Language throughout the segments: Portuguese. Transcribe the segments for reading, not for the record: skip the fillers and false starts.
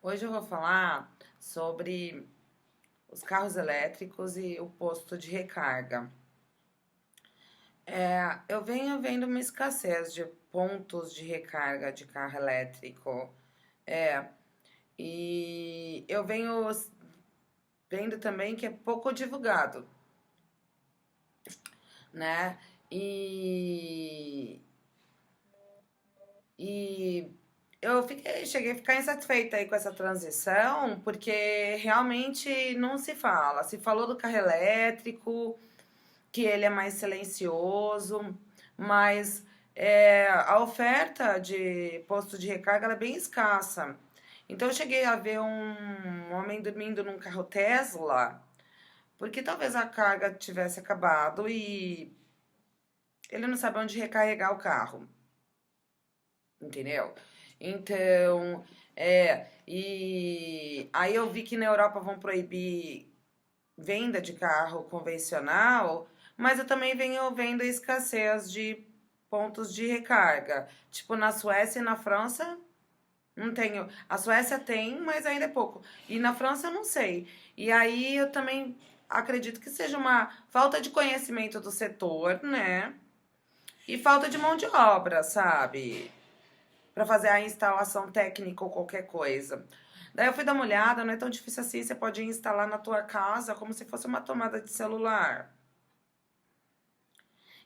Hoje eu vou falar sobre os carros elétricos e o posto de recarga. Eu venho vendo uma escassez de pontos de recarga de carro elétrico. É, e eu venho vendo também que é pouco divulgado, né? E, e cheguei a ficar insatisfeita aí com essa transição, porque realmente não se fala. Se falou do carro elétrico, que ele é mais silencioso, mas a oferta de posto de recarga ela é bem escassa. Então eu cheguei a ver um homem dormindo num carro Tesla, porque talvez a carga tivesse acabado e ele não sabe onde recarregar o carro, entendeu? Então, e aí eu vi que na Europa vão proibir venda de carro convencional, mas eu também venho vendo a escassez de pontos de recarga. Tipo, na Suécia e na França, não tenho. A Suécia tem, mas ainda é pouco. E na França eu não sei. E aí eu também acredito que seja uma falta de conhecimento do setor, né? E falta de mão de obra, sabe? Para fazer a instalação técnica ou qualquer coisa. Daí eu fui dar uma olhada, não é tão difícil assim, você pode instalar na tua casa como se fosse uma tomada de celular.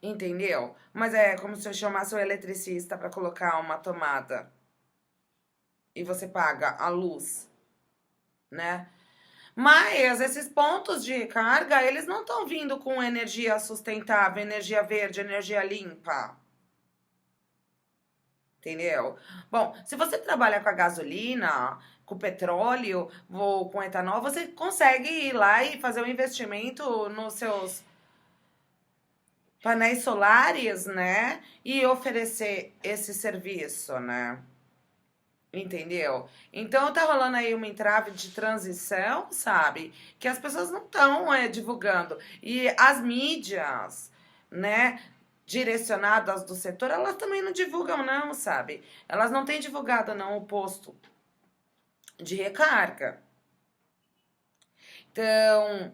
Entendeu? Mas é como se eu chamasse o eletricista para colocar uma tomada e você paga a luz, né? Mas esses pontos de recarga, eles não estão vindo com energia sustentável, energia verde, energia limpa. Entendeu? Bom, se você trabalha com a gasolina, com petróleo ou com etanol, você consegue ir lá e fazer um investimento nos seus painéis solares, né? E oferecer esse serviço, né? Entendeu? Então tá rolando aí uma entrave de transição, sabe? Que as pessoas não estão divulgando. E as mídias, né, direcionadas do setor, elas também não divulgam, não, sabe? Elas não têm divulgado, não, o posto de recarga. Então,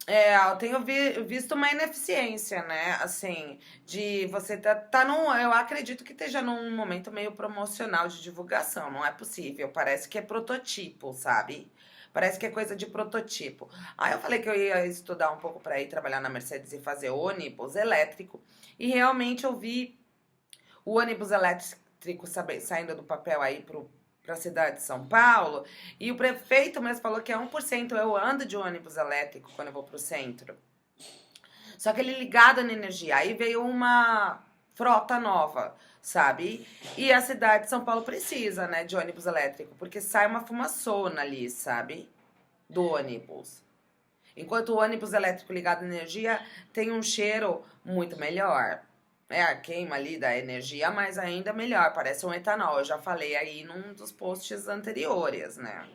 eu tenho visto uma ineficiência, né? Assim, de você tá num. Eu acredito que esteja num momento meio promocional de divulgação, não é possível. Parece que é prototipo, sabe? Parece que é coisa de prototipo. Aí eu falei que eu ia estudar um pouco para ir trabalhar na Mercedes e fazer ônibus elétrico. E realmente eu vi o ônibus elétrico saindo do papel aí para a cidade de São Paulo, e o prefeito mesmo falou que é 1%. Eu ando de ônibus elétrico quando eu vou pro centro. Só que ele ligado na energia. Aí veio uma frota nova, sabe? E a cidade de São Paulo precisa, né, de ônibus elétrico, porque sai uma fumaçona ali, sabe? Do ônibus. Enquanto o ônibus elétrico ligado à energia tem um cheiro muito melhor. É a queima ali da energia, mas ainda melhor, parece um etanol. Eu já falei aí num dos posts anteriores, né?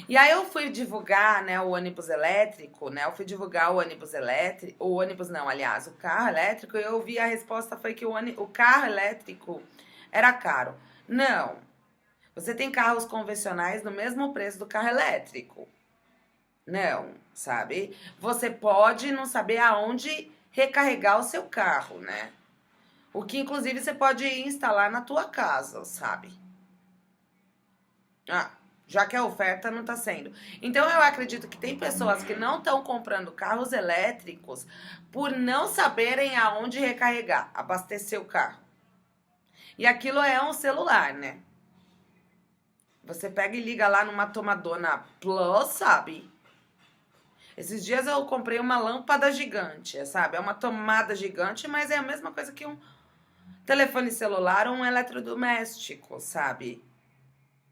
E aí eu fui divulgar, né, o ônibus elétrico, né? Eu fui divulgar o ônibus elétrico, o ônibus não, aliás, o carro elétrico, e eu vi a resposta foi que o carro elétrico era caro. Não. Você tem carros convencionais no mesmo preço do carro elétrico. Não, sabe? Você pode não saber aonde recarregar o seu carro, né? O que inclusive você pode instalar na tua casa, sabe? Ah, já que a oferta não está sendo. Então eu acredito que tem pessoas que não estão comprando carros elétricos por não saberem aonde recarregar, abastecer o carro. E aquilo é um celular, né? Você pega e liga lá numa tomadona Plus, sabe? Esses dias eu comprei uma lâmpada gigante, sabe? É uma tomada gigante, mas é a mesma coisa que um telefone celular ou um eletrodoméstico, sabe?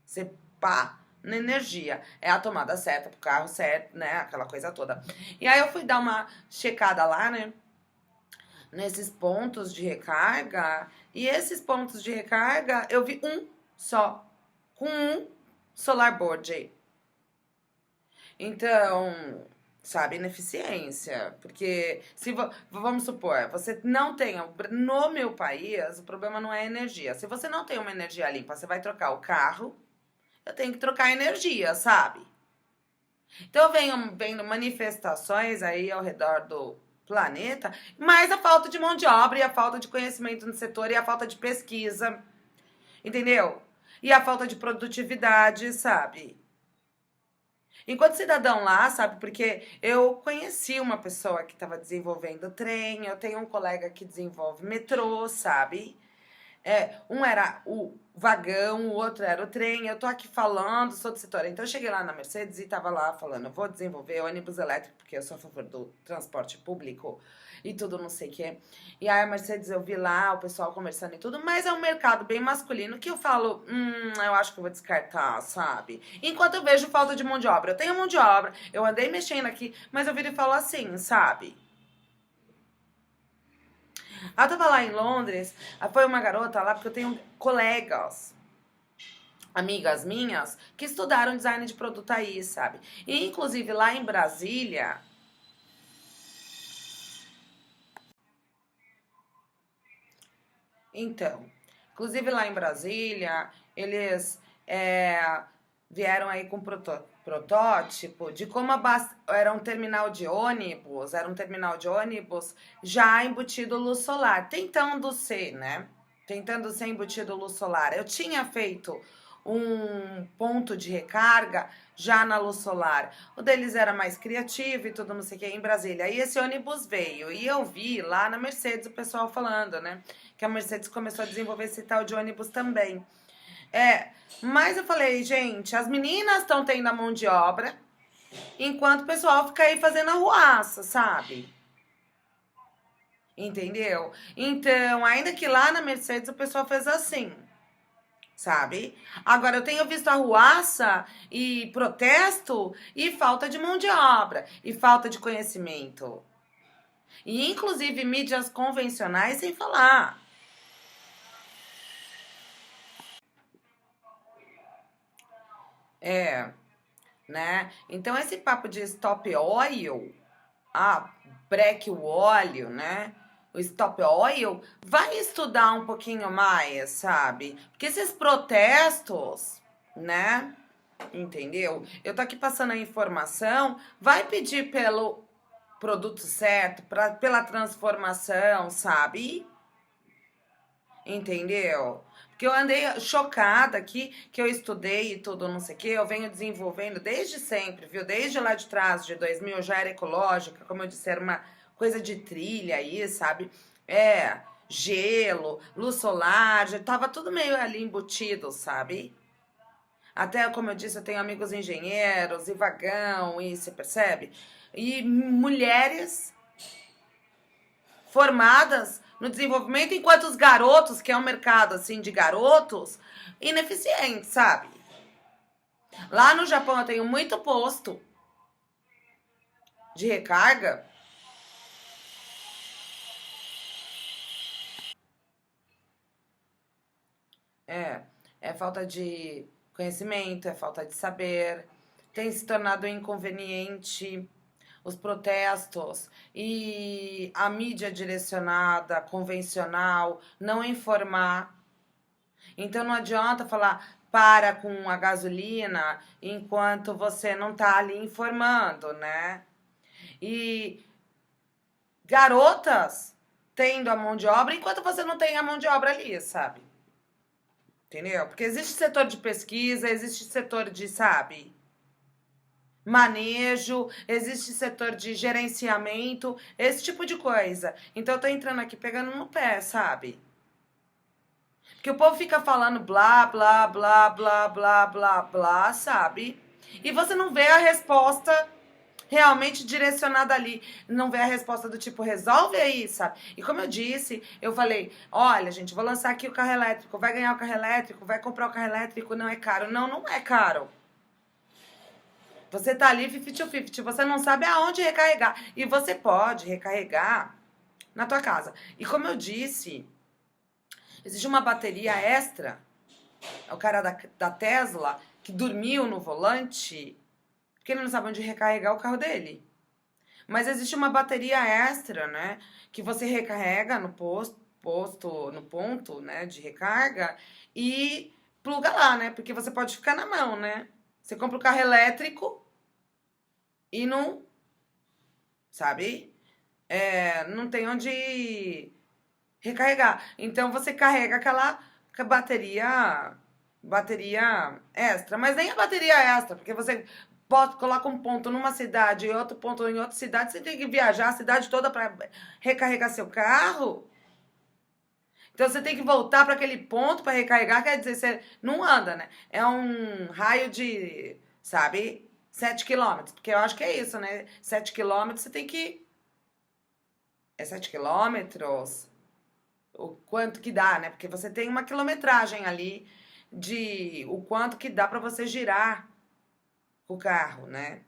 Você pá na energia. É a tomada certa pro carro certo, né? Aquela coisa toda. E aí eu fui dar uma checada lá, né? Nesses pontos de recarga. E esses pontos de recarga, eu vi um só. Com um solar board. Então, sabe, ineficiência. Porque, se vamos supor, você não tem. No meu país, o problema não é energia. Se você não tem uma energia limpa, você vai trocar o carro. eu tenho que trocar energia, sabe? Então eu venho vendo manifestações aí ao redor do planeta, mas a falta de mão de obra e a falta de conhecimento no setor e a falta de pesquisa, entendeu? E a falta de produtividade, sabe? Enquanto cidadão lá, sabe? Porque eu conheci uma pessoa que estava desenvolvendo trem, eu tenho um colega que desenvolve metrô, sabe? Um era o vagão, o outro era o trem. Eu tô aqui falando, sou do setor. Então eu cheguei lá na Mercedes e tava lá falando, eu vou desenvolver ônibus elétrico, porque eu sou a favor do transporte público e tudo, não sei o quê. E aí a Mercedes eu vi lá o pessoal conversando e tudo, mas é um mercado bem masculino que eu falo, eu acho que eu vou descartar, sabe? Enquanto eu vejo falta de mão de obra. Eu tenho mão de obra, eu andei mexendo aqui, mas eu viro e falo assim, sabe? Eu tava lá em Londres, foi uma garota lá, porque eu tenho colegas, amigas minhas, que estudaram design de produto aí, sabe? E inclusive lá em Brasília, então, inclusive lá em Brasília, eles vieram aí com protótipo de como era um terminal de ônibus já embutido luz solar, tentando ser, né? Tentando ser embutido luz solar. Eu tinha feito um ponto de recarga já na luz solar. O deles era mais criativo e tudo, não sei o que, em Brasília. Aí esse ônibus veio e eu vi lá na Mercedes o pessoal falando, né? Que a Mercedes começou a desenvolver esse tal de ônibus também. É, mas eu falei, gente, as meninas estão tendo a mão de obra, enquanto o pessoal fica aí fazendo arruaça, sabe? Entendeu? Então, ainda que lá na Mercedes o pessoal fez assim, sabe? Agora, eu tenho visto arruaça e protesto e falta de mão de obra e falta de conhecimento. E, inclusive, mídias convencionais sem falar. É, né? Então, esse papo de stop oil, breque o óleo, né? O stop oil, vai estudar um pouquinho mais, sabe? Porque esses protestos, né? Entendeu? Eu tô aqui passando a informação, vai pedir pelo produto certo, pela transformação, sabe? Entendeu? Porque eu andei chocada aqui, que eu estudei e tudo, não sei o quê, eu venho desenvolvendo desde sempre, viu? Desde lá de trás, de 2000, eu já era ecológica, como eu disse, era uma coisa de trilha aí, sabe? Gelo, luz solar, já tava tudo meio ali embutido, sabe? Até, como eu disse, eu tenho amigos engenheiros e vagão, e você percebe? E mulheres formadas no desenvolvimento, enquanto os garotos, que é um mercado assim de garotos, ineficientes, sabe? Lá no Japão eu tenho muito posto de recarga. É, é falta de conhecimento, é falta de saber, tem se tornado inconveniente os protestos e a mídia direcionada, convencional, não informar. Então não adianta falar para com a gasolina enquanto você não está ali informando, né? E garotas tendo a mão de obra enquanto você não tem a mão de obra ali, sabe? Entendeu? Porque existe setor de pesquisa, existe setor de, sabe, manejo, existe setor de gerenciamento, esse tipo de coisa. Então eu tô entrando aqui pegando no pé, sabe? Porque o povo fica falando blá, blá, blá, blá, blá, blá, blá, sabe? E você não vê a resposta realmente direcionada ali. Não vê a resposta do tipo, resolve aí, sabe? E como eu disse, eu falei, olha, gente, vou lançar aqui o carro elétrico, vai ganhar o carro elétrico, vai comprar o carro elétrico, não é caro. Não, não é caro. Você tá ali 50-50, você não sabe aonde recarregar. E você pode recarregar na tua casa. E como eu disse, existe uma bateria extra. É o cara da Tesla que dormiu no volante porque ele não sabe onde recarregar o carro dele. Mas existe uma bateria extra, né? Que você recarrega no posto, no ponto, né, de recarga e pluga lá, né? Porque você pode ficar na mão, né? Você compra o carro elétrico e não, sabe? Não tem onde recarregar. Então você carrega aquela bateria extra, mas nem a bateria extra, porque você coloca um ponto numa cidade e outro ponto em outra cidade, você tem que viajar a cidade toda para recarregar seu carro. Então você tem que voltar para aquele ponto para recarregar, quer dizer, você não anda, né? É um raio de, sabe, 7 km, porque eu acho que é isso, né? 7 km você tem que. É 7 km? O quanto que dá, né? Porque você tem uma quilometragem ali de o quanto que dá para você girar o carro, né?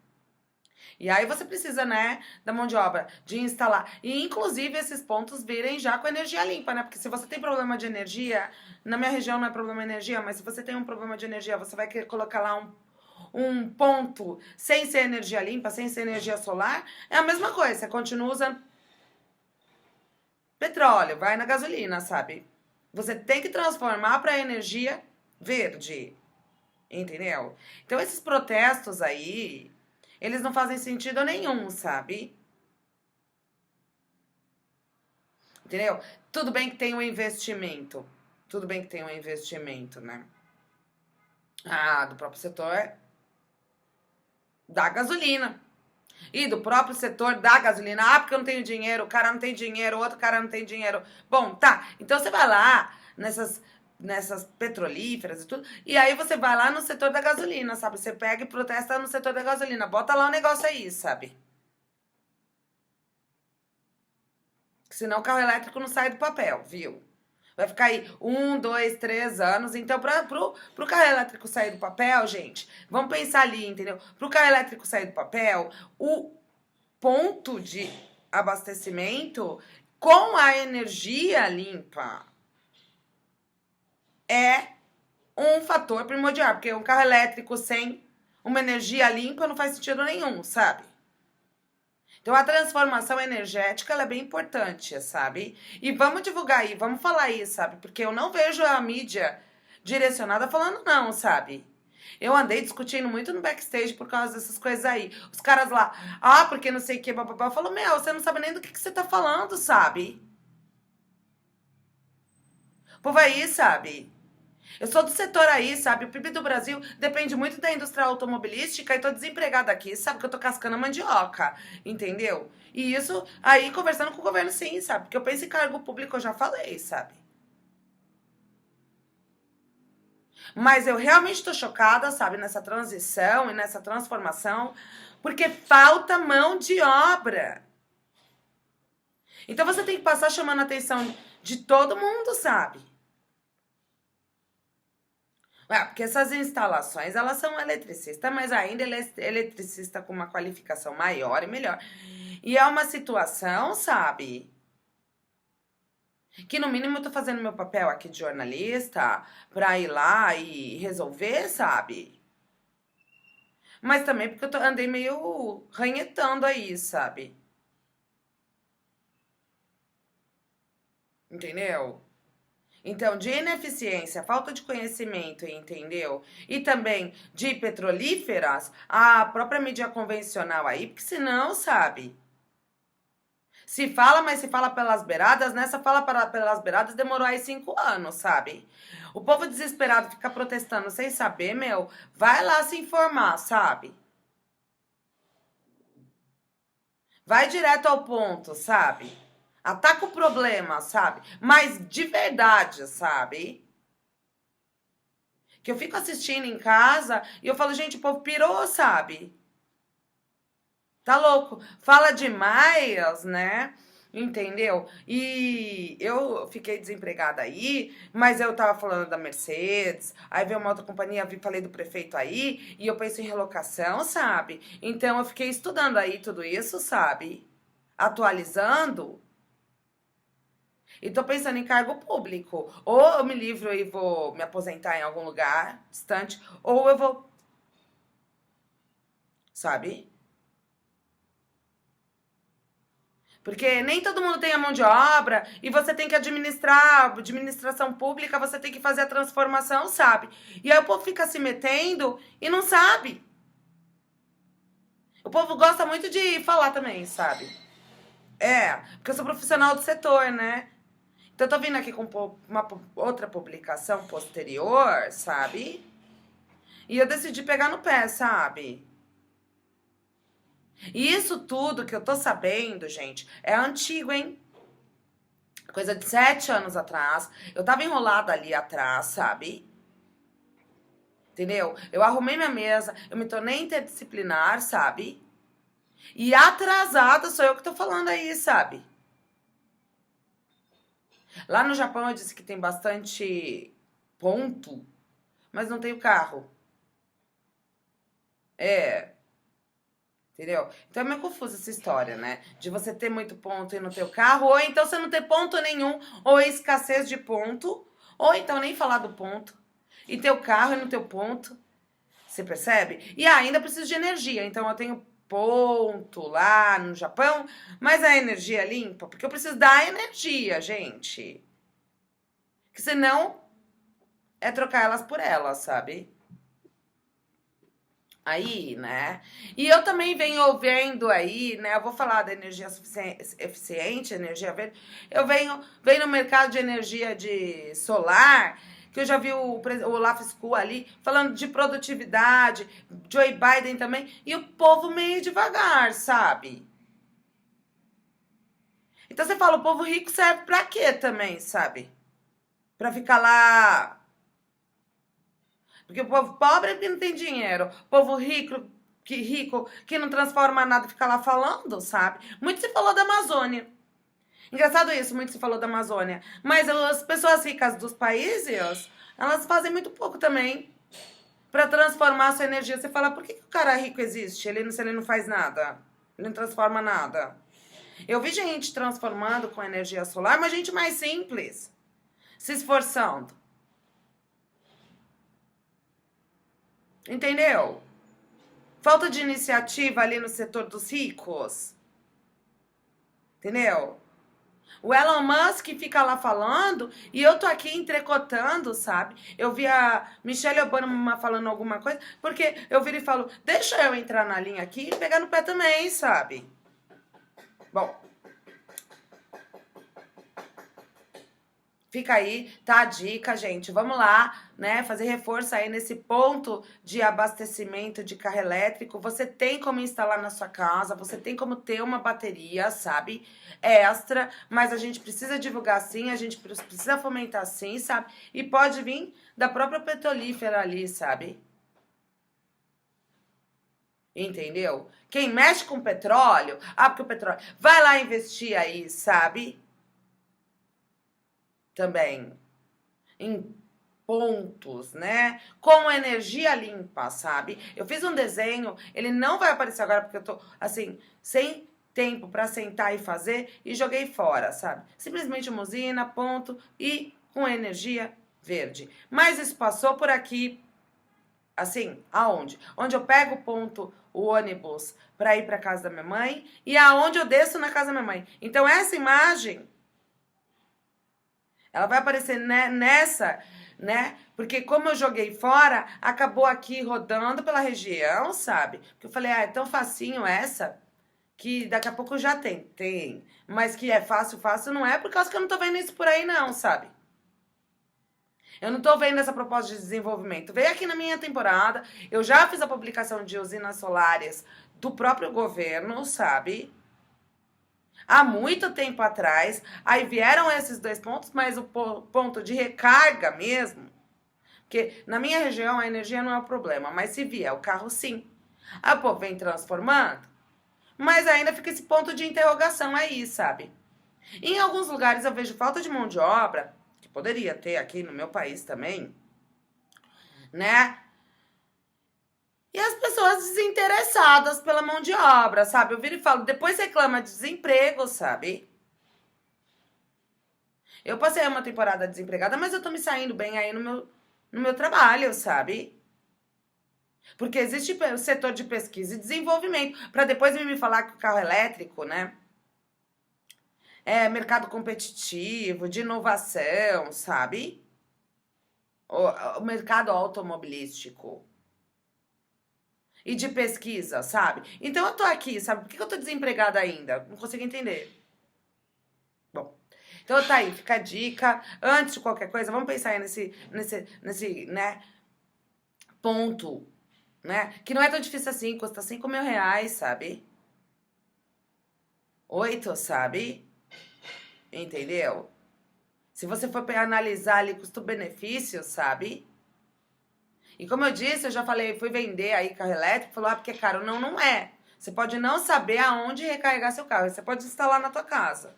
E aí você precisa, né, da mão de obra, de instalar. E inclusive esses pontos virem já com energia limpa, né? Porque se você tem problema de energia, na minha região não é problema de energia, mas se você tem um problema de energia, você vai querer colocar lá um ponto sem ser energia limpa, sem ser energia solar, é a mesma coisa, você continua usando petróleo, vai na gasolina, sabe? Você tem que transformar para energia verde, entendeu? Então esses protestos aí, eles não fazem sentido nenhum, sabe? Entendeu? Tudo bem que tem um investimento. Tudo bem que tem um investimento, né? Ah, do próprio setor da gasolina. E do próprio setor da gasolina. Ah, porque eu não tenho dinheiro, o cara não tem dinheiro, o outro cara não tem dinheiro. Bom, tá. Então você vai lá nessas petrolíferas e tudo, e aí você vai lá no setor da gasolina, sabe? Você pega e protesta no setor da gasolina. Bota lá o negócio aí, sabe? Senão o carro elétrico não sai do papel, viu? Vai ficar aí 1, 2, 3 anos. Então, pro carro elétrico sair do papel, gente, vamos pensar ali, entendeu? Pro carro elétrico sair do papel, o ponto de abastecimento com a energia limpa é um fator primordial, porque um carro elétrico sem uma energia limpa não faz sentido nenhum, sabe? Então a transformação energética ela é bem importante, sabe? E vamos divulgar aí, vamos falar aí, sabe? Porque eu não vejo a mídia direcionada falando não, sabe? Eu andei discutindo muito no backstage por causa dessas coisas aí. Os caras lá, ah, porque não sei o que, bababá. Eu falo, meu, você não sabe nem do que você tá falando, sabe? O povo aí, sabe? Eu sou do setor aí, sabe? O PIB do Brasil depende muito da indústria automobilística e tô desempregada aqui, sabe? Que eu tô cascando a mandioca, entendeu? E isso aí conversando com o governo, sim, sabe? Porque eu penso em cargo público, eu já falei, sabe? Mas eu realmente tô chocada, sabe? Nessa transição e nessa transformação, porque falta mão de obra. Então você tem que passar chamando a atenção de todo mundo, sabe? Porque essas instalações, elas são eletricistas, mas ainda ele é eletricista com uma qualificação maior e melhor. E é uma situação, sabe? Que no mínimo eu tô fazendo meu papel aqui de jornalista pra ir lá e resolver, sabe? Mas também porque andei meio ranhetando aí, sabe? Entendeu? Então, de ineficiência, falta de conhecimento, entendeu? E também de petrolíferas, a própria mídia convencional aí, porque senão, sabe? Se fala, mas se fala pelas beiradas, nessa fala pelas beiradas demorou aí 5 anos, sabe? O povo desesperado fica protestando sem saber, meu, vai lá se informar, sabe? Vai direto ao ponto, sabe? Ataca o problema, sabe? Mas de verdade, sabe? Que eu fico assistindo em casa e eu falo, gente, o povo pirou, sabe? Tá louco? Fala demais, né? Entendeu? E eu fiquei desempregada aí, mas eu tava falando da Mercedes, aí veio uma outra companhia, falei do prefeito aí, e eu penso em relocação, sabe? Então eu fiquei estudando aí tudo isso, sabe? Atualizando, e tô pensando em cargo público. Ou eu me livro e vou me aposentar em algum lugar distante, ou eu vou, sabe? Porque nem todo mundo tem a mão de obra e você tem que administrar, administração pública, você tem que fazer a transformação, sabe? E aí o povo fica se metendo e não sabe. O povo gosta muito de falar também, sabe? É, porque eu sou profissional do setor, né? Então eu tô vindo aqui com uma outra publicação posterior, sabe? E eu decidi pegar no pé, sabe? E isso tudo que eu tô sabendo, gente, é antigo, hein? Coisa de 7 anos atrás. Eu tava enrolada ali atrás, sabe? Entendeu? Eu arrumei minha mesa, eu me tornei interdisciplinar, sabe? E atrasada sou eu que tô falando aí, sabe? Lá no Japão eu disse que tem bastante ponto, mas não tem o carro. É, entendeu? Então é meio confusa essa história, né? De você ter muito ponto e não ter o carro, ou então você não ter ponto nenhum, ou escassez de ponto, ou então nem falar do ponto, e ter o carro e não ter o ponto. Você percebe? E ainda preciso de energia, então eu tenho ponto lá no Japão, mas a energia é limpa, porque eu preciso da energia, gente. Que senão é trocar elas por elas, sabe? Aí, né? E eu também venho vendo aí, né? Eu vou falar da energia eficiente, energia verde. Eu venho no mercado de energia de solar, que eu já vi o Olaf School ali falando de produtividade, Joe Biden também, e o povo meio devagar, sabe? Então você fala, o povo rico serve pra quê também, sabe? Pra ficar lá. Porque o povo pobre é que não tem dinheiro. O povo rico que não transforma nada fica lá falando, sabe? Muito se falou da Amazônia. Engraçado isso, muito se falou da Amazônia. Mas as pessoas ricas dos países, elas fazem muito pouco também para transformar a sua energia. Você fala, por que o cara rico existe? Se ele não faz nada. Ele não transforma nada. Eu vi gente transformando com energia solar, mas gente mais simples. Se esforçando. Entendeu? Falta de iniciativa ali no setor dos ricos. Entendeu? O Elon Musk fica lá falando e eu tô aqui entrecotando, sabe? Eu vi a Michelle Obama falando alguma coisa, porque eu viro e falo, deixa eu entrar na linha aqui e pegar no pé também, sabe? Bom, fica aí, tá a dica, gente. Vamos lá, né? Fazer reforço aí nesse ponto de abastecimento de carro elétrico. Você tem como instalar na sua casa, você tem como ter uma bateria, sabe? Extra, mas a gente precisa divulgar sim, a gente precisa fomentar sim, sabe? E pode vir da própria petrolífera ali, sabe? Entendeu? Quem mexe com petróleo, porque o petróleo, vai lá investir aí, sabe? Também em pontos, né? Com energia limpa, sabe? Eu fiz um desenho, ele não vai aparecer agora porque eu tô assim, sem tempo para sentar e fazer e joguei fora, sabe? Simplesmente uma usina, ponto e com energia verde. Mas isso passou por aqui, assim, aonde? Onde eu pego o ponto, o ônibus para ir para casa da minha mãe e aonde eu desço na casa da minha mãe. Então essa imagem ela vai aparecer nessa, né? Porque como eu joguei fora, acabou aqui rodando pela região, sabe? Porque eu falei, é tão facinho essa, que daqui a pouco já tem. Tem. Mas que é fácil, fácil não é, por causa que eu não tô vendo isso por aí não, sabe? Eu não tô vendo essa proposta de desenvolvimento. Veio aqui na minha temporada, eu já fiz a publicação de usinas solares do próprio governo, sabe? Há muito tempo atrás, aí vieram esses dois pontos, mas o ponto de recarga mesmo, porque na minha região a energia não é o problema, mas se vier o carro sim. Aí o povo vem transformando, mas ainda fica esse ponto de interrogação aí, sabe? Em alguns lugares eu vejo falta de mão de obra, que poderia ter aqui no meu país também, né? E as pessoas desinteressadas pela mão de obra, sabe? Eu viro e falo, depois reclama de desemprego, sabe? Eu passei uma temporada desempregada, mas eu tô me saindo bem aí no meu trabalho, sabe? Porque existe o setor de pesquisa e desenvolvimento, para depois me falar que o carro elétrico, né? mercado competitivo, de inovação, sabe? O mercado automobilístico e de pesquisa, sabe? Então eu tô aqui, sabe? Por que eu tô desempregada ainda? Não consigo entender. Bom, então tá aí, fica a dica. Antes de qualquer coisa, vamos pensar aí nesse, né, ponto, né? Que não é tão difícil assim, custa R$ 5.000, sabe? 8, sabe? Entendeu? Se você for analisar ali custo-benefício, sabe? E como eu disse, eu já falei, fui vender aí carro elétrico, falou, porque é caro. Não, não é. Você pode não saber aonde recarregar seu carro. Você pode instalar na tua casa.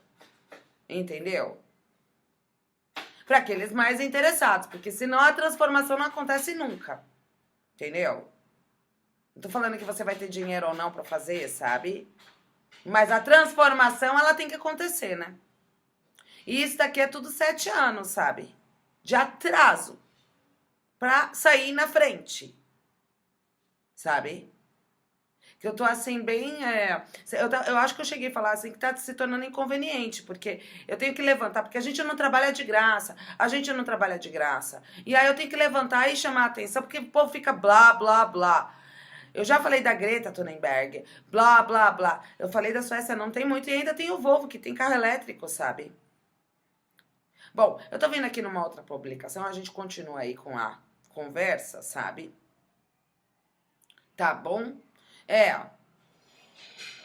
Entendeu? Para aqueles mais interessados, porque senão a transformação não acontece nunca. Entendeu? Não tô falando que você vai ter dinheiro ou não para fazer, sabe? Mas a transformação, ela tem que acontecer, né? E isso daqui é tudo 7 anos, sabe? De atraso. Pra sair na frente. Sabe? Que eu tô assim, bem. Eu acho que eu cheguei a falar assim que tá se tornando inconveniente, porque eu tenho que levantar, porque a gente não trabalha de graça. A gente não trabalha de graça. E aí eu tenho que levantar e chamar a atenção, porque o povo fica blá, blá, blá. Eu já falei da Greta Thunberg, blá, blá, blá. Eu falei da Suécia, não tem muito, e ainda tem o Volvo, que tem carro elétrico, sabe? Bom, eu tô vendo aqui numa outra publicação, a gente continua aí com a conversa, sabe? Tá bom? É,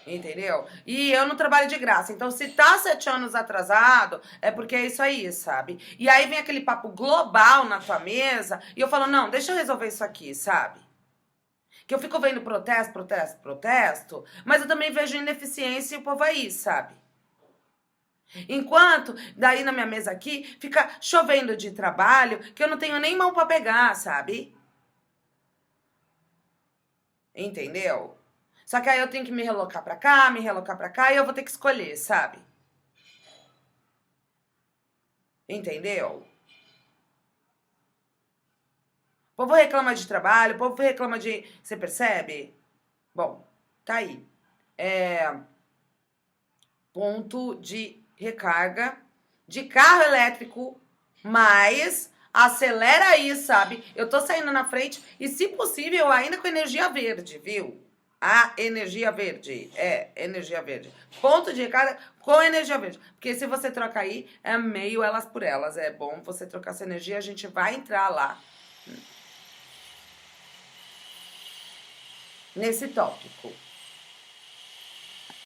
entendeu? E eu não trabalho de graça. Então, se tá 7 anos atrasado, é porque é isso aí, sabe? E aí vem aquele papo global na tua mesa, e eu falo, não, deixa eu resolver isso aqui, sabe? Que eu fico vendo protesto, protesto, protesto, mas eu também vejo ineficiência e o povo aí, sabe? Enquanto, daí na minha mesa aqui, fica chovendo de trabalho, que eu não tenho nem mão pra pegar, sabe? Entendeu? Só que aí eu tenho que me relocar pra cá, me relocar pra cá, e eu vou ter que escolher, sabe? Entendeu? O povo reclama de trabalho, o povo reclama de. Você percebe? Bom, tá aí. É, ponto de recarga de carro elétrico, mas acelera aí, sabe? Eu tô saindo na frente e, se possível, ainda com energia verde, viu? A energia verde. Energia verde. Ponto de recarga com energia verde. Porque se você trocar aí, é meio elas por elas. É bom você trocar essa energia, a gente vai entrar lá nesse tópico.